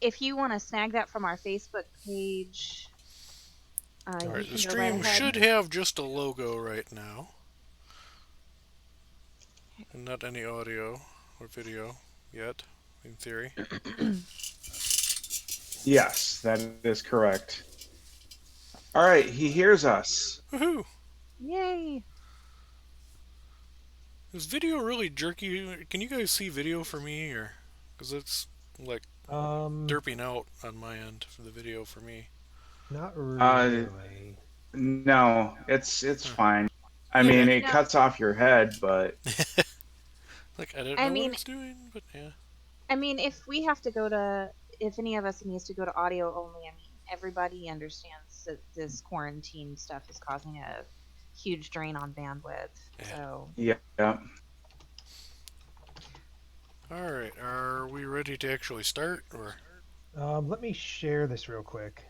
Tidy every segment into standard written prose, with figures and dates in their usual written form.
if you want to snag that from our Facebook page, you Alright, the can go right stream ahead. should have just a logo right now. And not any audio or video yet, in theory. Yes, that is correct. All right, he hears us. Woohoo! Yay! Is video really jerky? Can you guys see video for me, or because it's like Um, derping out on my end for the video for me? not Uh, really. no, it's Huh. fine. I mean, Okay. it No, cuts off your head, but Like I didn't I know what I mean, was doing, but yeah. if we have to go to, if any of us needs to go to audio only, I mean, everybody understands that this quarantine stuff is causing a huge drain on bandwidth. Yeah. So, yeah. Alright, are we ready to actually start, or? Let me share this real quick,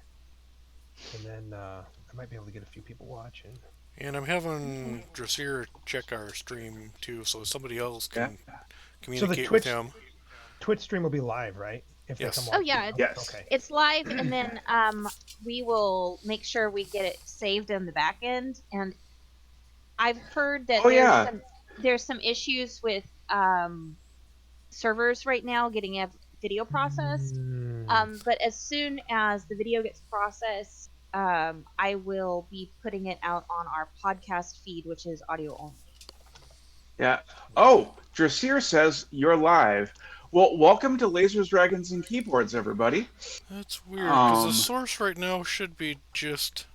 and then I might be able to get a few people watching. And I'm having Dressier check our stream too, so somebody else Yeah. can So the communicate with him. Twitch stream will be live, right? If they come Yes. oh watch. yeah, Yes. Okay. it's live, and then we will make sure we get it saved in the back end. And I've heard that Oh, yeah. there's some issues with servers right now getting a video processed. But as soon as the video gets processed, I will be putting it out on our podcast feed, which is audio only. Yeah. Oh, Dressier says you're live. Well, welcome to Lasers, Dragons, and Keyboards, everybody. That's weird, because the Um, source right now should be just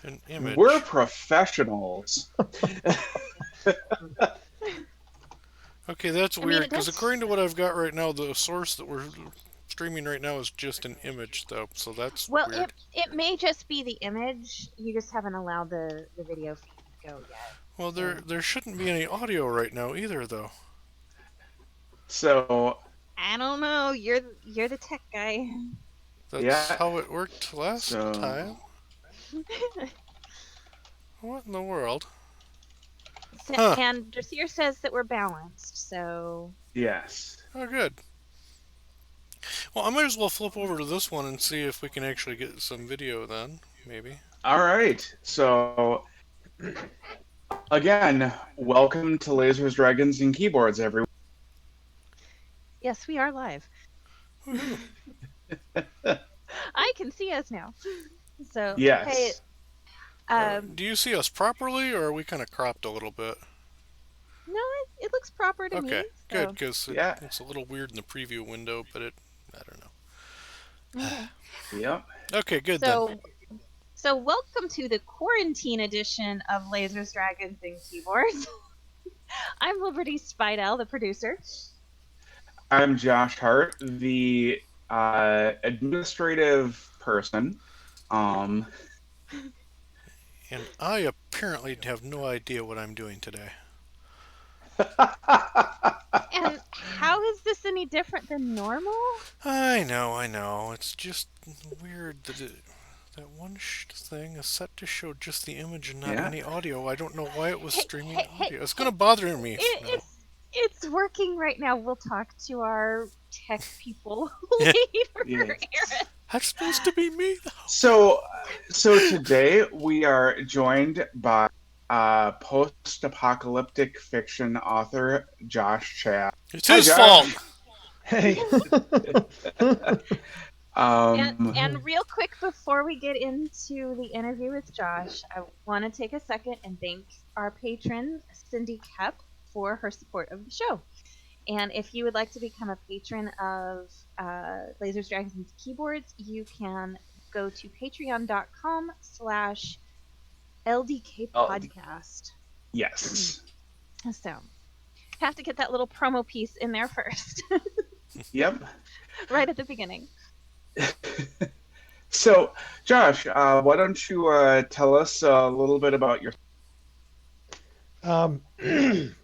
an image. We're professionals. Okay, that's I mean, weird, it because does- according to what I've got right now, the source that we're streaming right now is just an image, though, so that's Well, weird. it may just be the image. You just haven't allowed the video feed to go yet. Well, there shouldn't be any audio right now either, though. So, I don't know. You're the tech guy. That's Yeah. how it worked last So- time. What in the world? So- And Dressier says that we're balanced, so yes. Oh, good. Well, I might as well flip over to this one and see if we can actually get some video then, maybe. All right. So, again, welcome to Lasers, Dragons, and Keyboards, everyone. yes, we are live. Woohoo. I can see us now. So Yes. hey, Do you see us properly, or are we kind of cropped a little bit? no, it looks proper to me. Okay, so- good, because Yeah. it's a little weird in the preview window, but I don't know. Okay. Yep. Okay, good then. So welcome to the quarantine edition of Lasers, Dragons, and Keyboards. I'm Liberty Spidell, the producer. I'm Josh Hart, the administrative person. And I apparently have no idea what I'm doing today. And how is this any different than normal? I know. It's just weird that that one thing is set to show just the image and not Yeah. any audio. I don't know why it was streaming hey, audio. It's gonna bother me. now. It's working right now. We'll talk to our tech people Yeah. later, Yes. Aaron. That's supposed to be me, though. So today we are joined by post-apocalyptic fiction author Josh Chad. It's Hi, his Josh. fault. Hey. And real quick before we get into the interview with Josh, I want to take a second and thank our patron Cindy Kep for her support of the show. And if you would like to become a patron of Lasers, Dragons, and Keyboards, you can go to patreon.com/LDK podcast. Yes. So, have to get that little promo piece in there first, Yep. right at the beginning. So, Josh, why don't you tell us a little bit about your...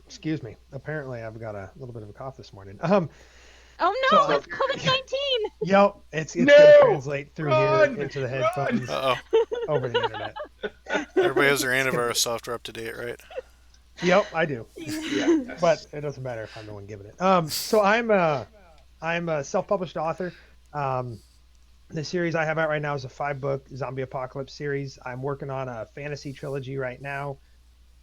Excuse me. Apparently, I've got a little bit of a cough this morning. Oh no, So- it's COVID-19! Yep, it's No! going to translate through Run! here into the Run! headphones Uh-oh. over the internet. Everybody has their antivirus software up to date, right? Yep, I do. Yes. But it doesn't matter if I'm the one giving it. So I'm a self-published author. The series I have out right now is a 5-book zombie apocalypse series. I'm working on a fantasy trilogy right now.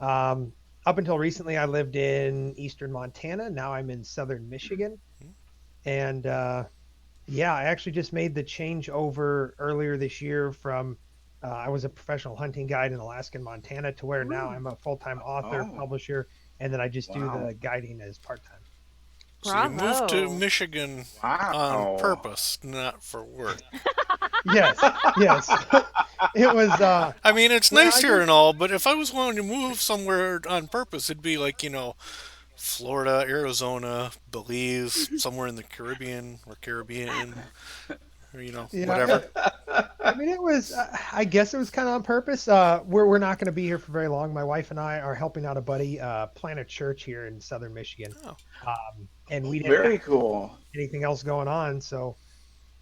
Um, Up until recently, I lived in eastern Montana. Now I'm in southern Michigan. And yeah, I actually just made the change over earlier this year from I was a professional hunting guide in Alaska and Montana to where now Ooh, I'm a full-time author, Oh, publisher, and then I just do wow. the guiding as part-time. So you moved to bravo. Michigan on Wow. purpose, not for work. Yes, yes. It was I mean, it's yeah, nice I here just and all, but if I was wanting to move somewhere on purpose, it'd be like, Florida, Arizona, Belize, somewhere in the Caribbean or Caribbean, or, yeah, whatever. I mean it was I guess it was kind of on purpose. We're not going to be here for very long. My wife and I are helping out a buddy plant a church here in southern Michigan. Oh, And we didn't have Very cool. anything else going on, so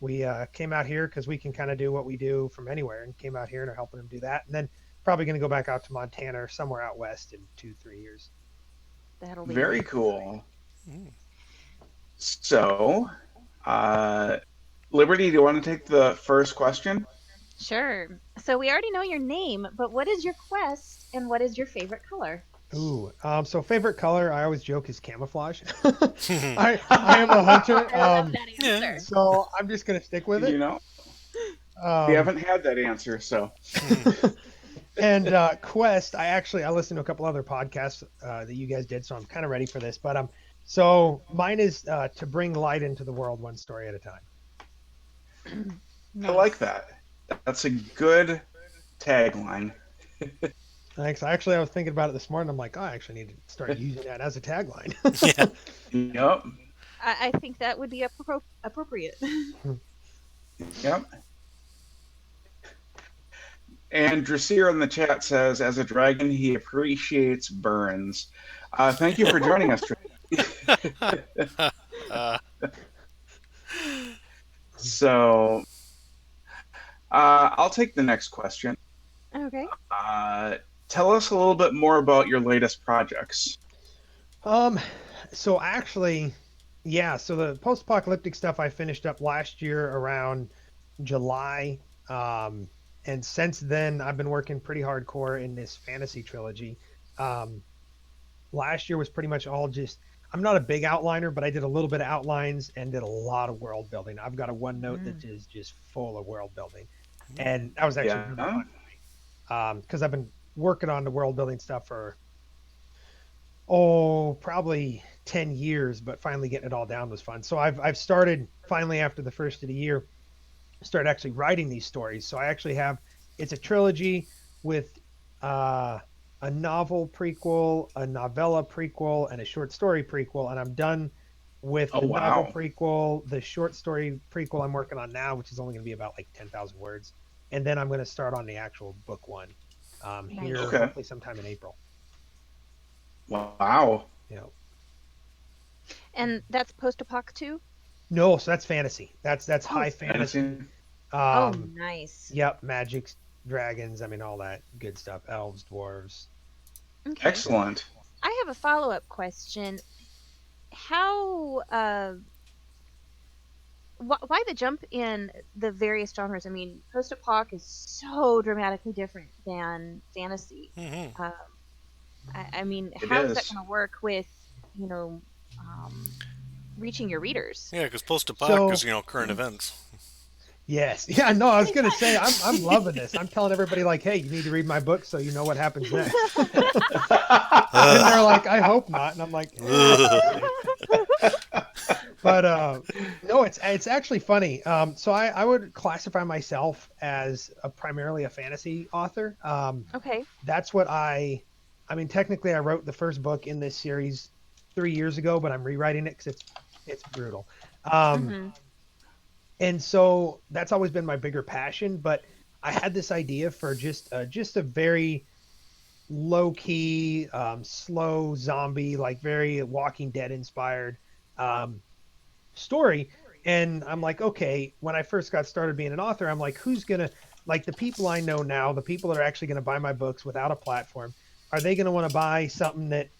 we came out here because we can kind of do what we do from anywhere, and came out here and are helping him do that. And then probably going to go back out to Montana or somewhere out west in 2-3 years. That'll be Very really cool. mm. So, Liberty, do you want to take the first question? sure. So we already know your name, but what is your quest and what is your favorite color? Ooh, so favorite color I always joke is camouflage. I am a hunter, I love that Yeah. answer. so I'm just gonna stick with You it. know, we Um, haven't had that answer, so and Quest, I listened to a couple other podcasts that you guys did, so I'm kind of ready for this. But so mine is to bring light into the world one story at a time. I like that. That's a good tagline. Thanks. I was thinking about it this morning. I'm like, oh, I actually need to start using that as a tagline. Yeah. Yep, I think that would be appropriate. yep. And Drasir in the chat says, as a dragon, he appreciates burns. Thank you for joining us, Drasir. Uh, So, I'll take the next question. Okay. Tell us a little bit more about your latest projects. um, so actually, yeah. So the post-apocalyptic stuff I finished up last year around July. Um, and since then, I've been working pretty hardcore in this fantasy trilogy. Um, Last year was pretty much all just. I'm not a big outliner, but I did a little bit of outlines and did a lot of world building. I've got a OneNote that is just full of world building, and that was actually really Yeah. fun because I've been working on the world building stuff for probably 10 years, but finally getting it all down was fun. So I've started finally after the first of the year, start actually writing these stories. So I actually have it's a trilogy with uh, a novel prequel, a novella prequel, and a short story prequel, and I'm done with Oh, the novel wow. prequel. The short story prequel I'm working on now, which is only going to be about like 10,000 words, and then I'm going to start on the actual book one here Nice. Okay. hopefully sometime in April. Wow. You know, And that's post-apoc too? no, so that's fantasy. That's Oh, high fantasy. Fantasy. Oh, Um, nice. Yep, magic, dragons. I mean, all that good stuff. Elves, dwarves. Okay. Excellent. I have a follow-up question. How why the jump in the various genres? I mean, post-apoc is so dramatically different than fantasy. mhm. I mean, It how is that is. going to work with, you know, um, reaching your readers? Yeah, because post-apoc is, So current events. yes, yeah, no, I was gonna say I'm loving this. I'm telling everybody like, hey, you need to read my book so you know what happens next. And they're like, I hope not. And I'm like, but no, it's actually funny. So I would classify myself as primarily a fantasy author. Okay. That's what I mean, technically, I wrote the first book in this series 3 years ago, but I'm rewriting it because it's brutal. Um, Mm-hmm. and so that's always been my bigger passion. But I had this idea for just a very low key, slow zombie, like very Walking Dead inspired um, story. And I'm like, okay, when I first got started being an author, I'm like, who's gonna like the people I know now, the people that are actually gonna buy my books without a platform, are they gonna want to buy something that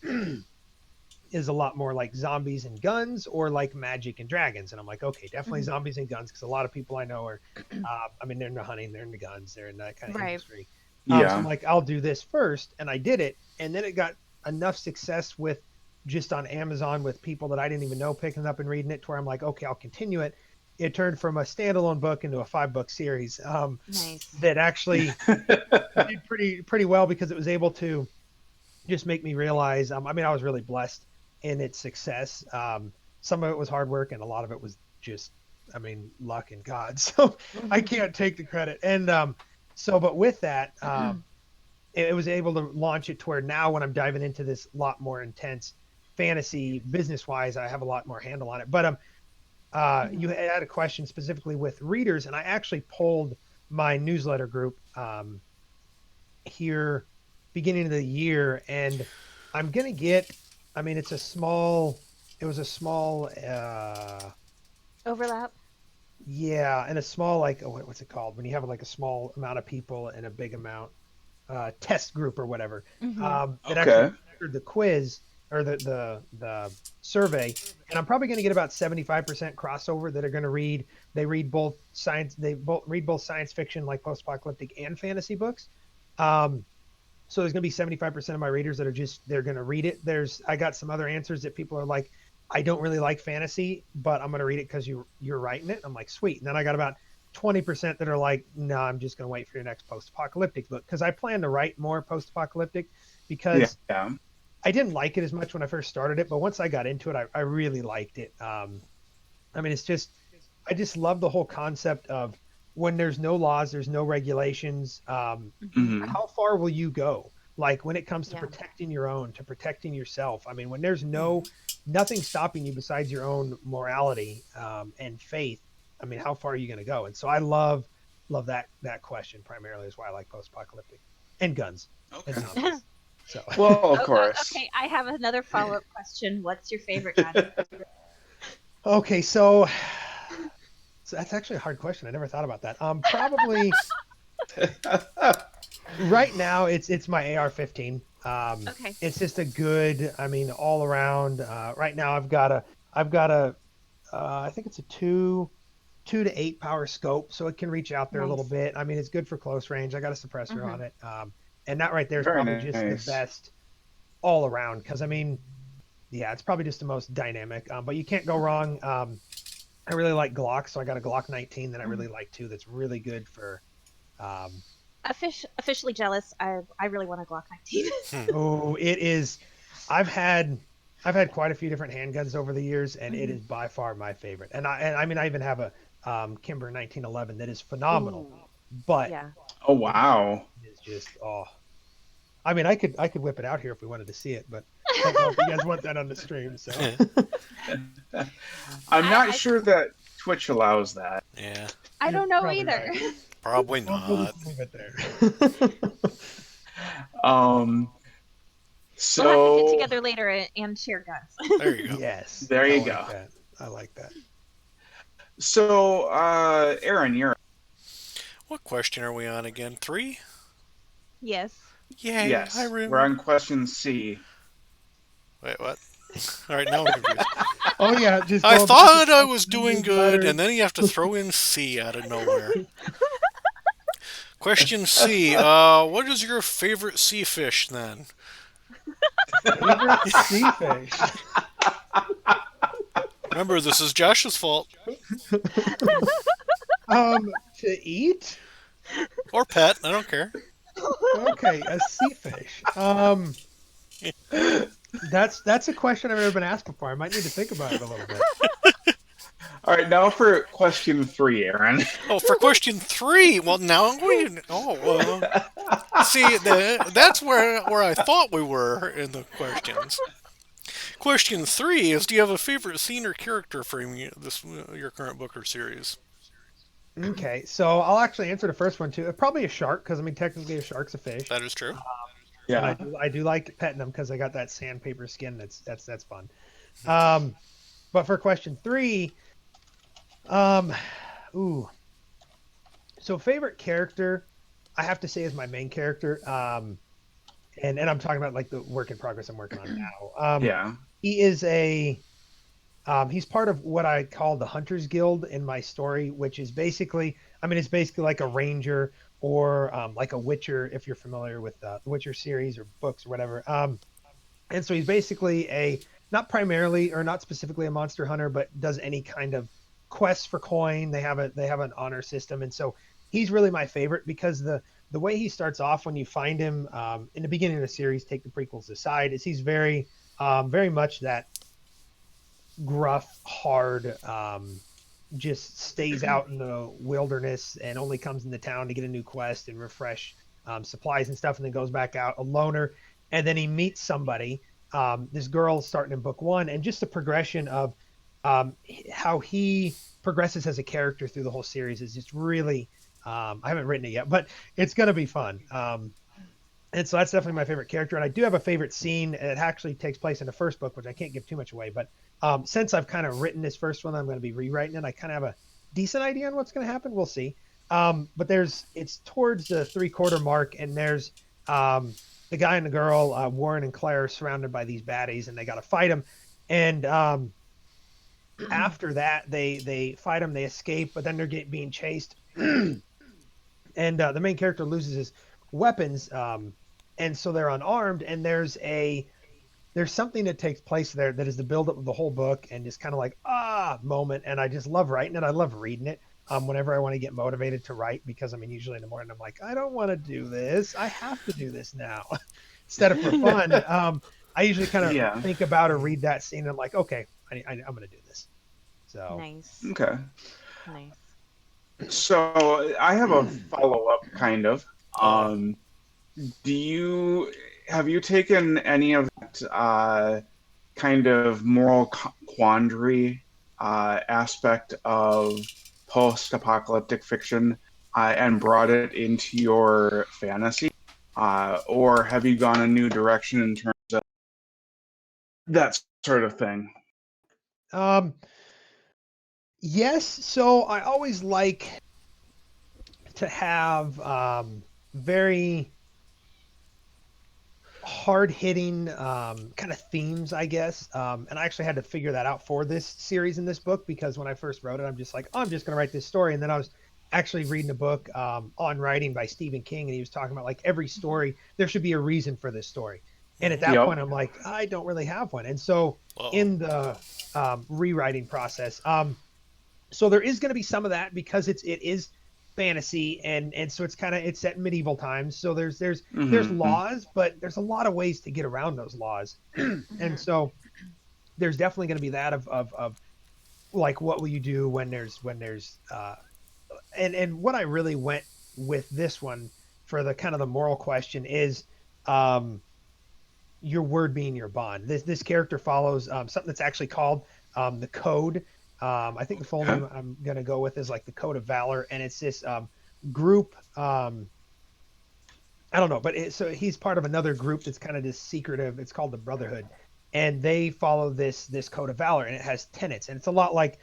is a lot more like zombies and guns or like magic and dragons. And I'm like, okay, definitely zombies and guns, because a lot of people I know are, I mean, they're into hunting, they're into guns, they're in that kind of industry. So I'm like, I'll do this first, and I did it, and then it got enough success with just on Amazon with people that I didn't even know picking it up and reading it, to where I'm like, okay, I'll continue it. It turned from a standalone book into a 5-book series. Nice. That actually did pretty well, because it was able to just make me realize. I mean, I was really blessed in its success. Some of it was hard work, and a lot of it was just, I mean, luck and God. So I can't take the credit. And but with that, it was able to launch it to where now when I'm diving into this lot more intense fantasy business wise, I have a lot more handle on it. But you had a question specifically with readers, and I actually polled my newsletter group here beginning of the year, and I'm gonna get. I mean, it was a small overlap. Yeah, and a small, like, what's it called when you have like a small amount of people and a big amount test group or whatever. That actually answered the quiz or the survey, and I'm probably going to get about 75% crossover that are going to read. They read both science. They both read both science fiction, like post-apocalyptic, and fantasy books. So there's going to be 75% of my readers that are they're going to read it. I got some other answers that people are like, I don't really like fantasy, but I'm going to read it because you're writing it. I'm like, sweet. And then I got about 20% that are like, no, I'm just going to wait for your next post-apocalyptic book, because I plan to write more post-apocalyptic, because I didn't like it as much when I first started it, but once I got into it, I really liked it. I mean, I just love the whole concept of when there's no laws, there's no regulations. How far will you go? Like when it comes to protecting your own, to protecting yourself. I mean, when there's nothing stopping you besides your own morality and faith. I mean, how far are you going to go? And so I love that question primarily, is why I like post-apocalyptic and guns and zombies. So well, of course. Okay, I have another follow-up question. What's your favorite gun? Okay, so that's actually a hard question. I never thought about that. Probably right now it's my AR-15. Okay. It's just a good, I mean, all around. Right now I've got a I think it's a 2 to 8 power scope, so it can reach out there a little bit. I mean, it's good for close range. I got a suppressor on it. And that right there is probably just the best all around, because I mean, yeah, it's probably just the most dynamic. But you can't go wrong. I really like Glock, so I got a Glock 19 that I really like too. That's really good for. Officially jealous. I really want a Glock 19. Oh, it is. I've had quite a few different handguns over the years, and it is by far my favorite. And I mean, I even have a Kimber 1911 that is phenomenal. But oh wow, it's just I mean, I could whip it out here if we wanted to see it, but I don't know if you guys want that on the stream. So I'm not sure that Twitch allows that. Yeah. I don't know either. Right. Probably not. We'll just leave it there. So we'll have to get together later and share guns. There you go. Yes. There you go. I like that. So, Aaron, you're. What question are we on again? 3? Yes. Yay. Yes. I remember. We're on question C. Wait, what? All right, now I'm confused. Oh yeah, just. I thought I was doing good, and then you have to throw in C out of nowhere. Question C. What is your favorite sea fish then? Favorite sea fish. Remember, this is Josh's fault. To eat? Or pet, I don't care. Okay, a sea fish. That's a question I've never been asked before. I might need to think about it a little bit. All right, now for question 3, Aaron. Oh, for question 3. Well, now I'm going. See, that's where I thought we were in the questions. Question 3 is: do you have a favorite scene or character from your current book or series? Okay, so I'll actually answer the first one too. Probably a shark, because I mean, technically a shark's a fish. That is true. Yeah, I do like petting them because I got that sandpaper skin. That's fun. But for question 3, so favorite character, I have to say is my main character. And I'm talking about like the work in progress I'm working on now. he is he's part of what I call the Hunters Guild in my story, which is basically, I mean, it's basically like a ranger or like a Witcher, if you're familiar with the Witcher series or books or whatever. And so he's basically not primarily or not specifically a monster hunter, but does any kind of quests for coin. They have an honor system, and so he's really my favorite because the way he starts off when you find him in the beginning of the series, take the prequels aside, is he's very much that gruff, hard, just stays out in the wilderness and only comes into town to get a new quest and refresh supplies and stuff, and then goes back out a loner. And then he meets somebody, this girl starting in book one, and just the progression of how he progresses as a character through the whole series is just really. I haven't written it yet, but it's gonna be fun. And so that's definitely my favorite character. And I do have a favorite scene. And it actually takes place in the first book, which I can't give too much away. But since I've kind of written this first one, I'm going to be rewriting it. I kind of have a decent idea on what's going to happen. We'll see. But it's towards the 3/4 mark, and there's the guy and the girl, Warren and Claire, surrounded by these baddies, and they got to fight them. And after that, they fight them, they escape, but then they're being chased. And the main character loses his weapons, and so they're unarmed. And there's something that takes place there that is the buildup of the whole book, and just kind of like moment. And I just love writing it. I love reading it. Whenever I want to get motivated to write, because I mean, usually in the morning I'm like, I don't want to do this. I have to do this now, instead of for fun. I usually kind of think about or read that scene, and I'm like, okay, I'm going to do this. So Nice. Okay. Nice. So I have a follow-up, kind of. Oh. Have you taken any of that kind of moral quandary aspect of post-apocalyptic fiction and brought it into your fantasy? Or have you gone a new direction in terms of that sort of thing? Yes. So I always like to have very hard hitting kind of themes, I guess. And I actually had to figure that out for this series in this book, because when I first wrote it, I'm just like, oh, I'm just going to write this story. And then I was actually reading a book on writing by Stephen King, and he was talking about like every story, there should be a reason for this story. And at that point, I'm like, I don't really have one. And so in the rewriting process, so there is going to be some of that, because it is fantasy, and so it's set in medieval times. So there's laws, but there's a lot of ways to get around those laws. And so there's definitely going to be that of like, what will you do when there's and what I really went with this one for the kind of the moral question is your word being your bond. This character follows something that's actually called the Code. I think the full name I'm gonna go with is like the Code of Valor, and it's this group. I don't know, but so he's part of another group that's kind of this secretive. It's called the Brotherhood, and they follow this Code of Valor, and it has tenets, and it's a lot like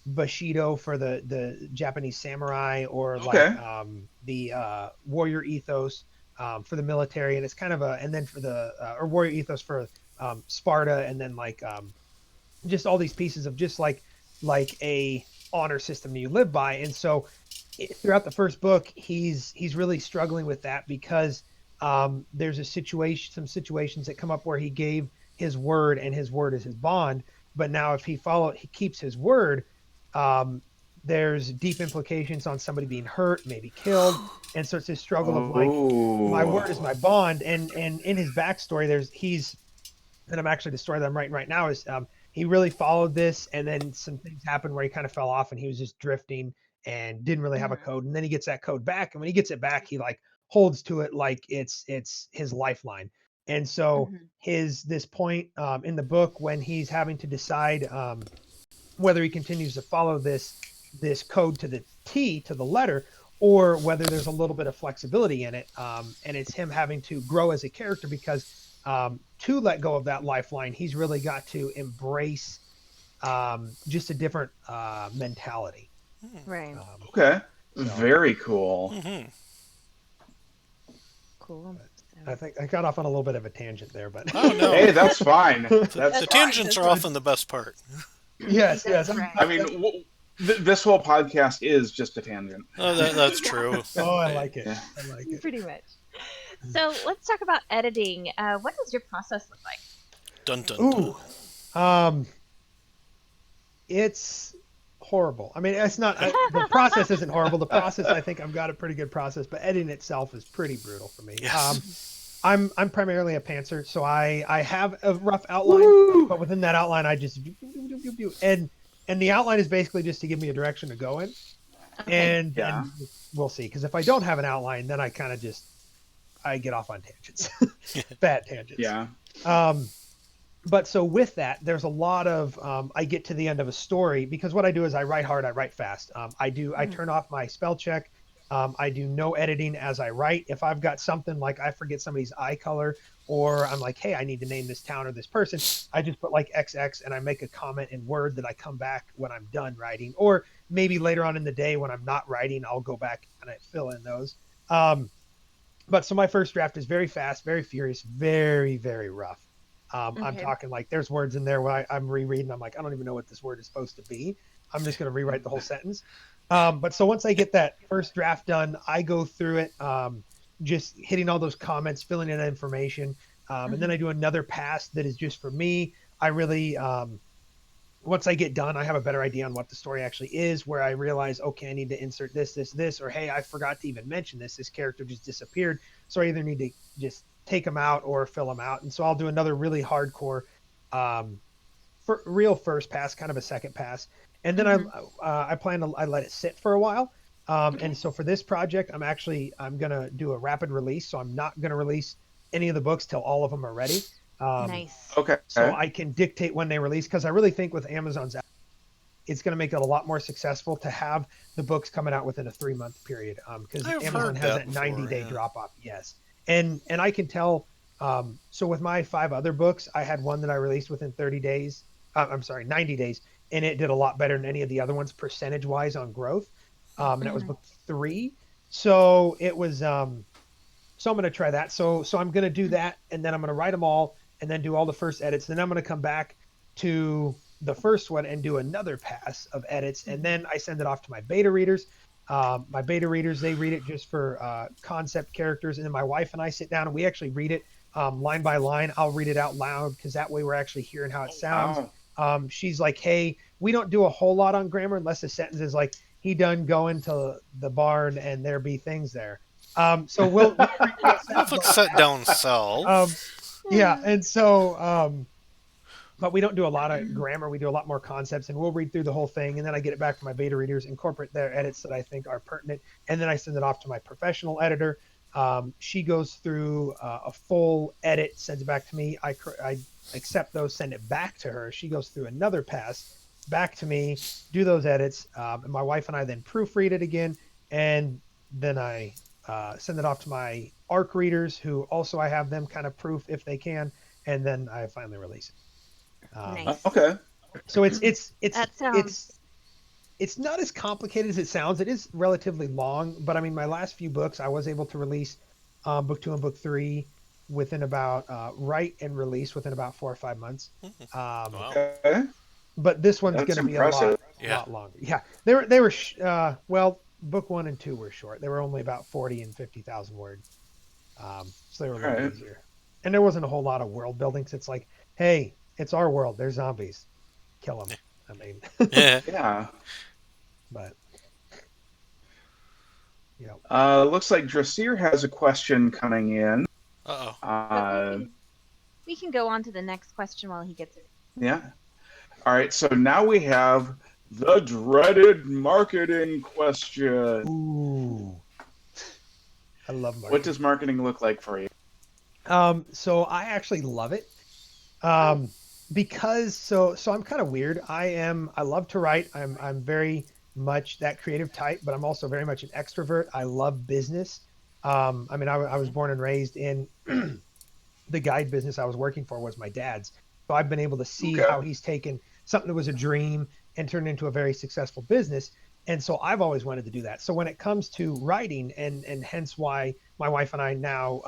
Bushido for the Japanese samurai, or like the warrior ethos for the military, and it's kind of and then for the or warrior ethos for Sparta, and then like just all these pieces of just like a honor system you live by. And so throughout the first book, he's really struggling with that, because there's some situations that come up where he gave his word, and his word is his bond. But now if he keeps his word, there's deep implications on somebody being hurt, maybe killed. And so it's this struggle of like, my word is my bond. And in his backstory, and I'm actually, the story that I'm writing right now is he really followed this, and then some things happened where he kind of fell off, and he was just drifting and didn't really have a code. And then he gets that code back, and when he gets it back, he like holds to it like it's his lifeline. And so this point in the book, when he's having to decide whether he continues to follow this code to the T, to the letter, or whether there's a little bit of flexibility in it, and it's him having to grow as a character, because to let go of that lifeline, he's really got to embrace just a different mentality. Right. Okay. So. Very cool. Cool. I think I got off on a little bit of a tangent there, but Oh no, Hey, that's fine. the That's fine. tangents are often the best part. yes, That's yes. right. I mean, this whole podcast is just a tangent. Oh, that's true. Oh, I like it. Yeah. I like it. Pretty much. So let's talk about editing. What does your process look like? Dun dun dun. Ooh, it's horrible. I mean, it's not. The process isn't horrible. The process, I think, I've got a pretty good process, but editing itself is pretty brutal for me. Yes. I'm primarily a pantser, so I have a rough outline, but within that outline, I just and the outline is basically just to give me a direction to go in, and we'll see. Because if I don't have an outline, then I kind of I get off on tangents, bad tangents. Yeah. But so with that, there's a lot of I get to the end of a story because what I do is I write hard, I write fast. I turn off my spell check. I do no editing as I write. If I've got something like I forget somebody's eye color, or I'm like, hey, I need to name this town or this person, I just put like XX and I make a comment in Word that I come back when I'm done writing, or maybe later on in the day when I'm not writing, I'll go back and I fill in those. But so my first draft is very fast, very furious, very, very rough. I'm talking like there's words in there where I'm rereading. I'm like, I don't even know what this word is supposed to be. I'm just going to rewrite the whole sentence. But so once I get that first draft done, I go through it, just hitting all those comments, filling in information. And then I do another pass that is just for me. I really, once I get done, I have a better idea on what the story actually is, where I realize, okay, I need to insert this, or, hey, I forgot to even mention this. This character just disappeared. So I either need to just take them out or fill them out. And so I'll do another really hardcore, for real first pass, kind of a second pass. And then I plan to I let it sit for a while. And so for this project, I'm going to do a rapid release. So I'm not going to release any of the books till all of them are ready. Nice. Okay. So I can dictate when they release, because I really think with Amazon's, it's going to make it a lot more successful to have the books coming out within a 3-month period. Because Amazon has that 90-day drop off. Yes. And I can tell, so with my 5 other books, I had one that I released within 90 days, and it did a lot better than any of the other ones percentage wise on growth. And that was book 3. So it was, so I'm going to try that. So I'm going to do that, and then I'm going to write them all and then do all the first edits. Then I'm going to come back to the first one and do another pass of edits. And then I send it off to my beta readers. My beta readers, they read it just for concept characters. And then my wife and I sit down and we actually read it line by line. I'll read it out loud because that way we're actually hearing how it sounds. Wow. She's like, hey, we don't do a whole lot on grammar unless the sentence is like, he done going to the barn and there be things there. So we'll if it's set down south. Yeah. And so, but we don't do a lot of grammar. We do a lot more concepts, and we'll read through the whole thing. And then I get it back to my beta readers, incorporate their edits that I think are pertinent. And then I send it off to my professional editor. She goes through a full edit, sends it back to me. I accept those, send it back to her. She goes through another pass back to me, do those edits. And my wife and I then proofread it again. And then I send it off to my ARC readers, who also I have them kind of proof if they can. And then I finally release it. Nice. Okay. So it's not as complicated as it sounds. It is relatively long, but I mean, my last few books, I was able to release book 2 and book 3 within about write and release within about 4 or 5 months. Wow. Okay. But this one's going That's to be impressive. a lot longer. Yeah, they were well, book 1 and 2 were short. They were only about 40 and 50,000 words. So they were a little easier. And there wasn't a whole lot of world building. So it's like, hey, it's our world. They're zombies. Kill them. I mean, Yeah. But yeah. Looks like Drasir has a question coming in. Uh-oh. We can go on to the next question while he gets it. Yeah. All right. So now we have the dreaded marketing question. Ooh. I love marketing. What does marketing look like for you? So I actually love it. Because so I'm kind of weird. I love to write. I'm very much that creative type, but I'm also very much an extrovert. I love business. I mean, I was born and raised in the guide business I was working for was my dad's. So I've been able to see how he's taken something that was a dream and turned into a very successful business. And so I've always wanted to do that. So when it comes to writing, and hence why my wife and I now,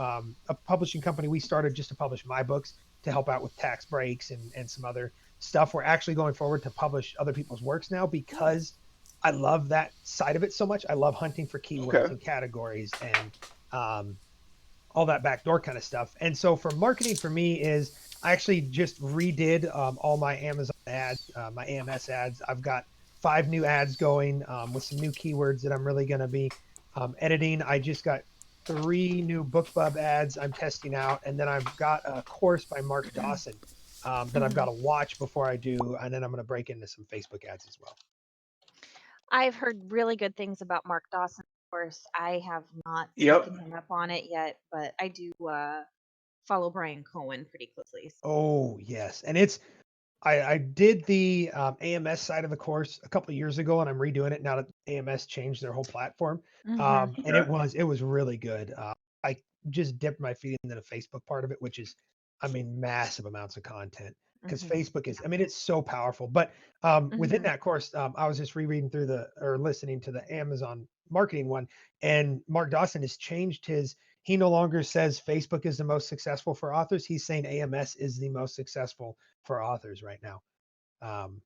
a publishing company, we started just to publish my books to help out with tax breaks and some other stuff. We're actually going forward to publish other people's works now because I love that side of it so much. I love hunting for keywords Okay. and categories and um, all that backdoor kind of stuff. And so for marketing for me is I actually just redid all my Amazon ads, my AMS ads. I've got 5 new ads going with some new keywords that I'm really going to be editing. I just got 3 new BookBub ads I'm testing out, and then I've got a course by Mark Dawson that I've got to watch before I do, and then I'm going to break into some Facebook ads as well. I've heard really good things about Mark Dawson. Of course, I have not Yep. taken him up on it yet, but I do follow Brian Cohen pretty closely. So. Oh yes, and it's I did the AMS side of the course a couple of years ago, and I'm redoing it now that AMS changed their whole platform. And Okay. it was really good. I just dipped my feet into the Facebook part of it, which is, I mean, massive amounts of content because Facebook is, I mean, it's so powerful. But within that course, I was just rereading through or listening to the Amazon marketing one, and Mark Dawson has changed his. He no longer says Facebook is the most successful for authors. He's saying AMS is the most successful for authors right now. Um,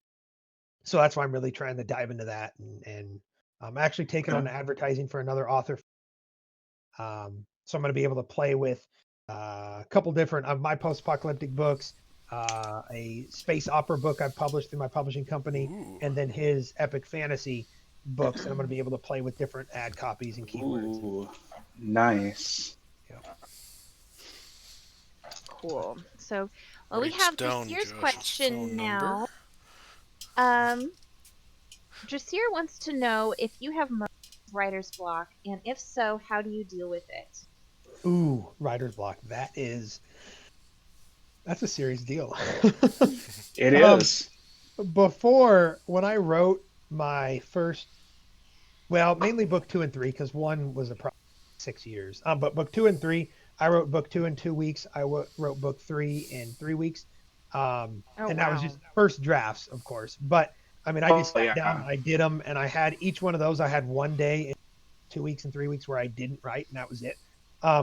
so that's why I'm really trying to dive into that, and I'm actually taking on advertising for another author. So I'm going to be able to play with a couple different of my post-apocalyptic books, a space opera book I've published through my publishing company, Ooh. and then his epic fantasy books. And I'm going to be able to play with different ad copies and keywords. Ooh, nice. Yeah. Cool. So, well, we Writes have down Jasir's Josh's question phone now. number. Jasir wants to know if you have writer's block, and if so, how do you deal with it? Ooh, writer's block. That's a serious deal. It is. Before, when I wrote my first, well, mainly book 2 and 3, because 1 was approximately 6 years. But book 2 and 3, I wrote book 2 in 2 weeks. I wrote book 3 in 3 weeks. And that was just first drafts, of course. But I mean, I just sat down, I did them, and I had each one of those. I had one day in 2 weeks and 3 weeks where I didn't write, and that was it.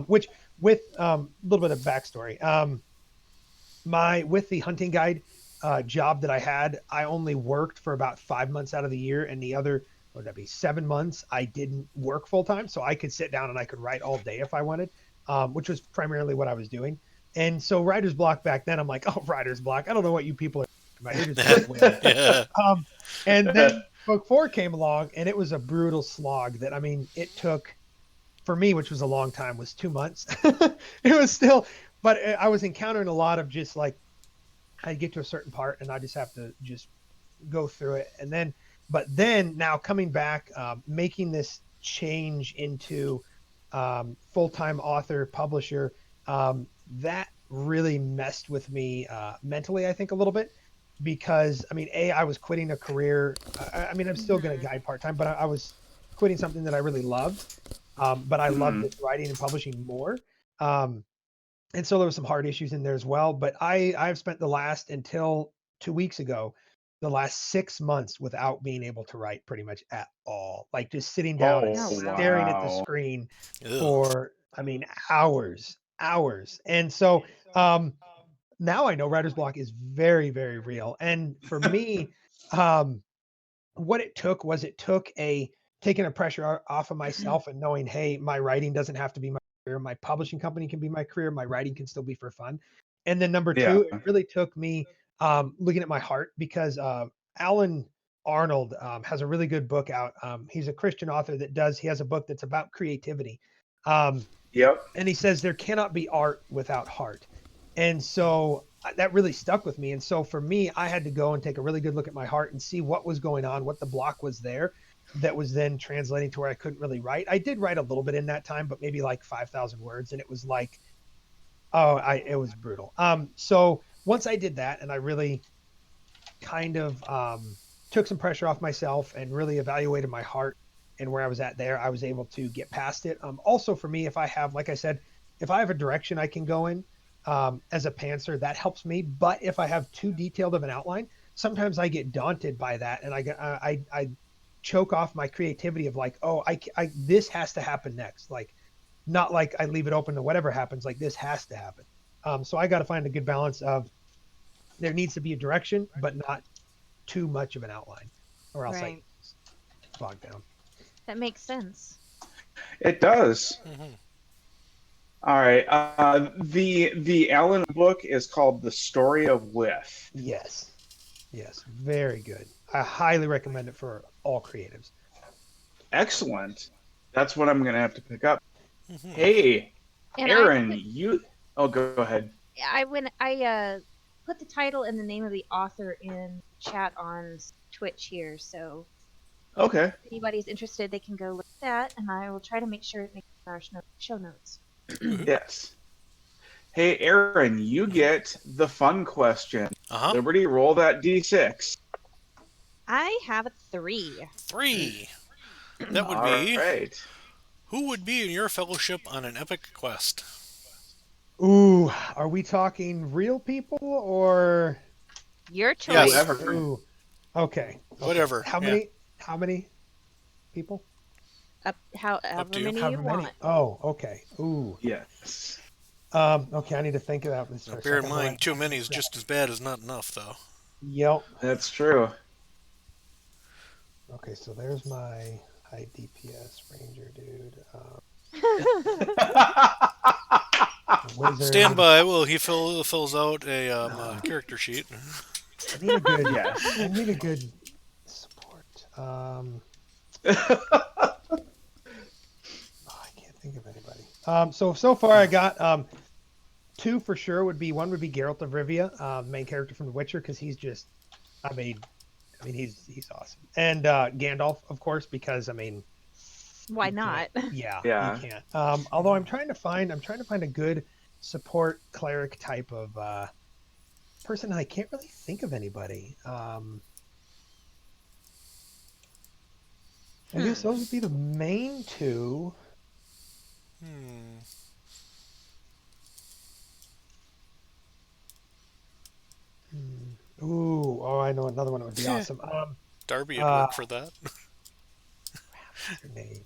Which, with a little bit of backstory, with the hunting guide job that I had, I only worked for about 5 months out of the year, and the other, what would that be, 7 months, I didn't work full time, so I could sit down and I could write all day if I wanted, which was primarily what I was doing. And so writer's block back then, I'm like, oh, writer's block, I don't know what you people are talking about. You're just Yeah. And then book 4 came along, and it was a brutal slog that, I mean, it took, for me, which was a long time, was 2 months. It was still, but I was encountering a lot of just like, I get to a certain part and I just have to just go through it. And then, but then now coming back, making this change into full-time author, publisher, that really messed with me mentally, I think, a little bit. Because, I mean, I was quitting a career. I mean, I'm still going to guide part-time, but I was quitting something that I really loved. But I loved this writing and publishing more. And so there were some hard issues in there as well. But I've spent the last, until 2 weeks ago, the last 6 months without being able to write pretty much at all. Like just sitting down and staring at the screen Ugh. for, I mean, hours. And so now I know writer's block is very, very real. And for me, what it took taking a pressure off of myself and knowing, hey, my writing doesn't have to be my career. My publishing company can be my career. My writing can still be for fun. And then number 2, it really took me looking at my heart, because Alan Arnold has a really good book out. He's a Christian author he has a book that's about creativity. Yep. And he says there cannot be art without heart. And so that really stuck with me. And so for me, I had to go and take a really good look at my heart and see what was going on, what the block was there that was then translating to where I couldn't really write. I did write a little bit in that time, but maybe like 5,000 words. And it was like, it was brutal. So once I did that, and I really kind of took some pressure off myself and really evaluated my heart and where I was at there, I was able to get past it. Also for me, if I have, like I said, if I have a direction I can go in as a pantser, that helps me. But if I have too detailed of an outline, sometimes I get daunted by that, and I choke off my creativity of like, oh, this has to happen next. Like, not like I leave it open to whatever happens. Like this has to happen. So I got to find a good balance of there needs to be a direction, but not too much of an outline, or else Right. I bog down. That makes sense. It does. Mhm. All right. The Alan book is called The Story of With. Yes, very good. I highly recommend it for all creatives. Excellent. That's what I'm gonna have to pick up. Mhm. Hey, And Aaron, you. Oh, go ahead. I put the title and the name of the author in chat on Twitch here, so Okay. if anybody's interested, they can go look at that, and I will try to make sure it makes our show notes. Yes. Hey, Aaron, you get the fun question. Uh-huh. Liberty, roll that d6. I have a 3. 3. That would All be, right. who would be in your fellowship on an epic quest? Ooh, are we talking real people or? Your choice. Yes. Whoever. Ooh, okay. Whatever, How yeah. many? How many people? However to you. many However you many? want. Oh, okay. Ooh. Yes. Okay, I need to think about this. Now, for a bear in second. mind, too many is just as bad as not enough, though. Yep. That's true. Okay, so there's my high DPS ranger dude. Wizard. Stand by while he fills out a character sheet. I need a good. Yes. I need a good support. I can't think of anybody. So far I got 2 for sure would be one would be Geralt of Rivia, main character from The Witcher, because he's just, I mean he's awesome, and Gandalf of course because Why you not? can't- Yeah, Yeah. you can't. Although I'm trying to find a good support cleric type of person, and I can't really think of anybody. I guess those would be the main 2. Hmm. Ooh, oh, I know another one that would be awesome. Darby would work for that. What's her name?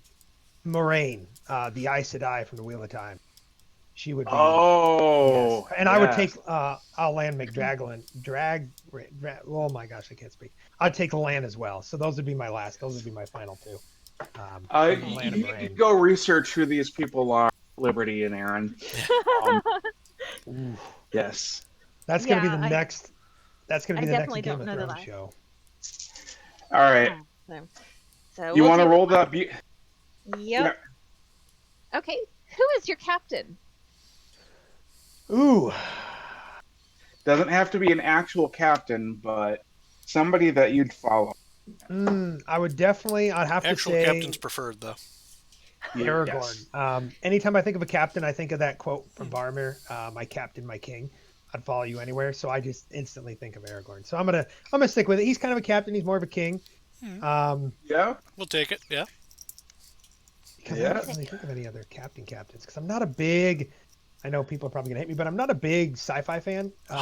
Moraine, the Aes Sedai from the Wheel of Time. She would be. Oh. Yes. And I would take yes. Alan McDraglin. Oh my gosh, I can't speak. I'd take Alan as well. So those would be my last. Those would be my final 2. Alan You and need to Moraine. go research who these people are, Liberty and Aaron. Ooh. Yes. That's gonna be Yeah, the next. That's gonna I be the next definitely Game don't of know the Thrones last. show. All right. So You we'll want to do- roll that? Yep. Okay. Who is your captain? Ooh. Doesn't have to be an actual captain, but somebody that you'd follow. I would definitely. I'd have Actual to say captain's preferred, though. Aragorn. Yes. Anytime I think of a captain, I think of that quote from Boromir, "My captain, my king. I'd follow you anywhere." So I just instantly think of Aragorn. So I'm gonna stick with it. He's kind of a captain. He's more of a king. Yeah. We'll take it, yeah. Because Yeah. I don't really think of any other captains. Because I'm not a big. I know people are probably gonna hate me, but I'm not a big sci-fi fan. So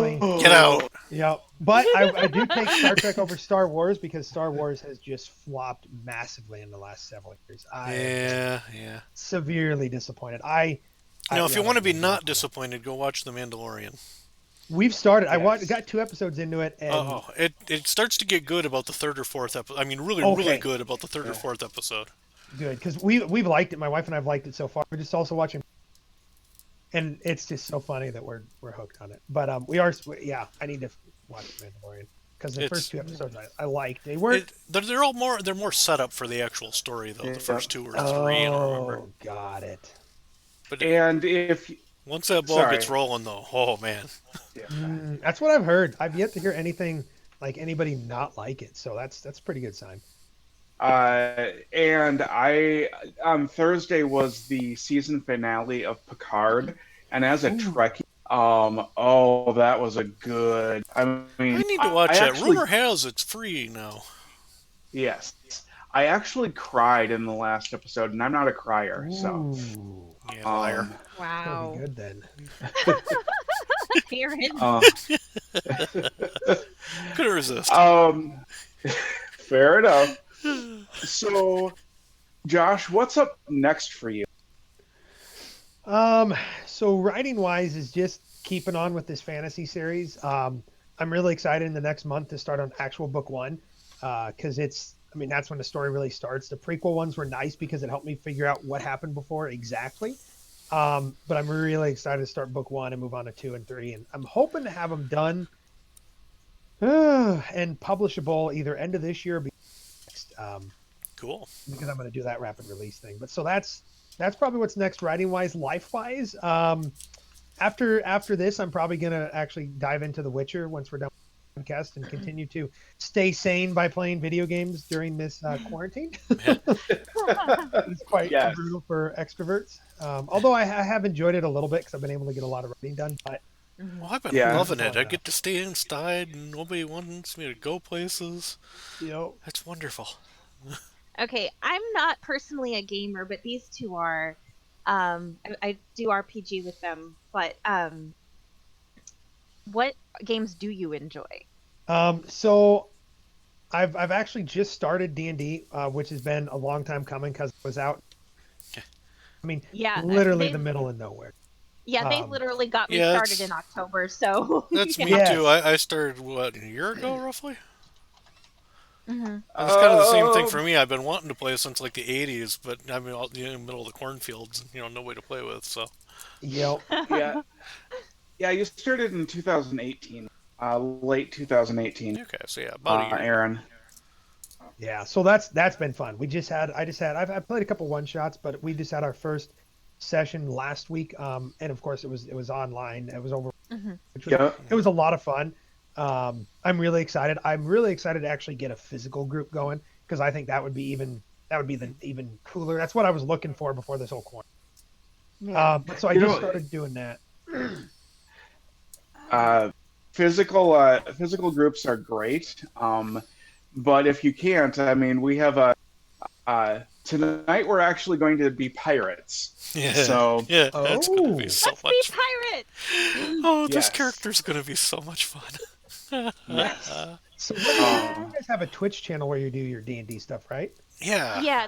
definitely, Get out! yeah. But I do take Star Trek over Star Wars because Star Wars has just flopped massively in the last several years. I am Yeah. severely disappointed. If you want to be not disappointed. disappointed, go watch The Mandalorian. We've started. Yes. Got 2 episodes into it, and It starts to get good about the 3rd or 4th episode. I mean, really Okay. good about the 3rd or 4th episode. good because we've liked it. My wife and I've liked it so far. We're just also watching, and it's just so funny that we're hooked on it. But we are. Yeah, I need to watch Mandalorian because the first 2 episodes I liked. They weren't. They're more set up for the actual story, though. The first 2 or 3, I don't remember. Oh, got it. But And if once that ball Sorry. gets rolling, though, oh man. That's what I've heard. I've yet to hear anything like anybody not like it. So that's a pretty good sign. and I on Thursday was the season finale of Picard, and as a Trekkie, that was a good. I mean, I need to watch I that. actually- Rumor has it's free now. Yes, I actually cried in the last episode, and I'm not a crier, so. Ooh, Yeah, liar. that'll Wow. be good then. Aaron. Couldn't resist. Fair enough. So, Josh, what's up next for you? So writing wise is just keeping on with this fantasy series. I'm really excited in the next month to start on actual book one. Cause I mean, that's when the story really starts. The prequel ones were nice because it helped me figure out what happened before exactly. But I'm really excited to start book one and move on to 2 and 3. And I'm hoping to have them done, and publishable either end of this year or next. Cool. Because I'm going to do that rapid release thing. But so that's probably what's next writing wise, life wise. After this, I'm probably going to actually dive into The Witcher once we're done with the podcast and continue to stay sane by playing video games during this quarantine. It's quite brutal for extroverts. Although I have enjoyed it a little bit because I've been able to get a lot of writing done. But Well, I've been loving it. I get to stay inside and nobody wants me to go places. That's wonderful. Okay, I'm not personally a gamer, but these two are. I do RPG with them, but what games do you enjoy? So I've actually just started D&D, which has been a long time coming because it was out. I mean, literally the middle of nowhere. Yeah, they literally got me started in October, so... That's me too. I started, a year ago, roughly? Mm-hmm. It's kind of the same thing for me. I've been wanting to play since, like, the 80s, but I'm in the middle of the cornfields, no way to play with, so... Yep. Yeah, you started in 2018, late 2018. Okay, so about a year. Aaron. Yeah, so that's been fun. I've played a couple one shots, but we just had our first session last week, and of course it was online. It was over. It was a lot of fun. I'm really excited. I'm really excited to actually get a physical group going because I think that would be even cooler. That's what I was looking for before this whole quarantine. Yeah. So I just started doing that. Physical groups are great. But if you can't, I mean, we have tonight we're actually going to be pirates. Yeah. So that's going to be so Let's much be pirates! Oh, this character's going to be so much fun. Yes. So you guys have a Twitch channel where you do your D&D stuff, right? Yeah. Yeah,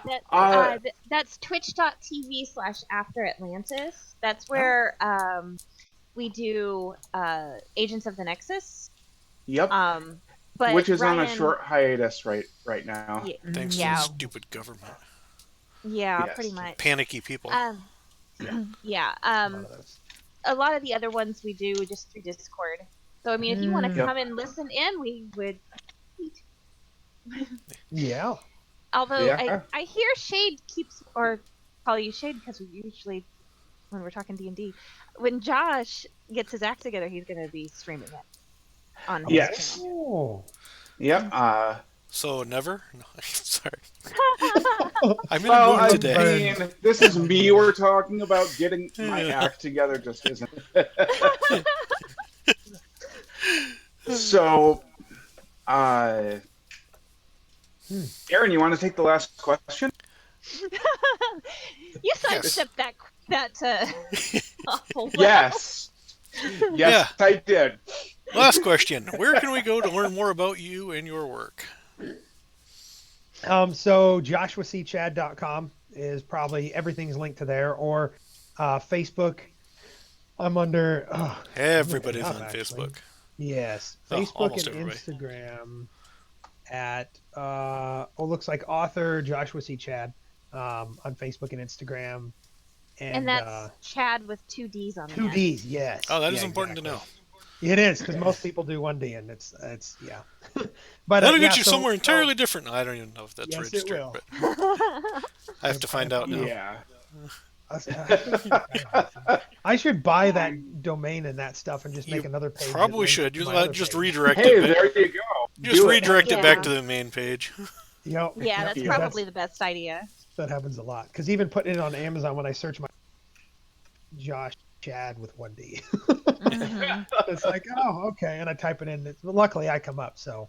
that's twitch.tv/AfterAtlantis. That's where we do Agents of the Nexus. Yep. But which is Ryan, on a short hiatus right now. Thanks to the stupid government. Yeah, pretty much. Panicky people. Yeah. A lot of the other ones we do just through Discord. So I mean, if you want to come and listen in, we would. Yeah. Although I hear Shade keeps, or call you Shade because we usually, when we're talking D&D, when Josh gets his act together, he's going to be streaming it on his channel. Yep. So never? No, sorry. I'm in a mood today. I mean, this is me we're talking about. Getting my act together just isn't. So, Aaron, you want to take the last question? You sidestepped that. Yes. Yes, I did. Last question. Where can we go to learn more about you and your work? So joshuacchad.com is probably everything's linked to there, or Facebook. I'm under. Everybody's on Facebook. Yes, Facebook and Instagram at looks like author Joshua C. Chad on Facebook and Instagram, and that's Chad with 2 D's on the end. 2 D's, yes. Oh, that is important to know. It is because most people do 1 D, and it's yeah. But that'll get you somewhere entirely different. I don't even know if that's registered, it will. But I have to find out now. Yeah. I should buy that domain and that stuff and just make another page. Probably should. Just redirect it. Hey, there you go. Just redirect it back to the main page. Yeah, that's probably the best idea. That happens a lot. Because even putting it on Amazon, when I search my Josh Chad with 1 D, it's like, oh, okay, and I type it in. Luckily, I come up. So.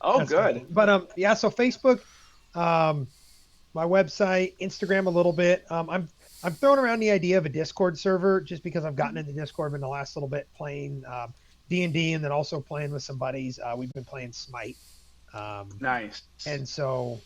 Oh, good. Funny. But yeah, so Facebook, my website, Instagram a little bit. I'm throwing around the idea of a Discord server just because I've gotten into Discord in the last little bit playing D&D and then also playing with some buddies. We've been playing Smite. Nice. And so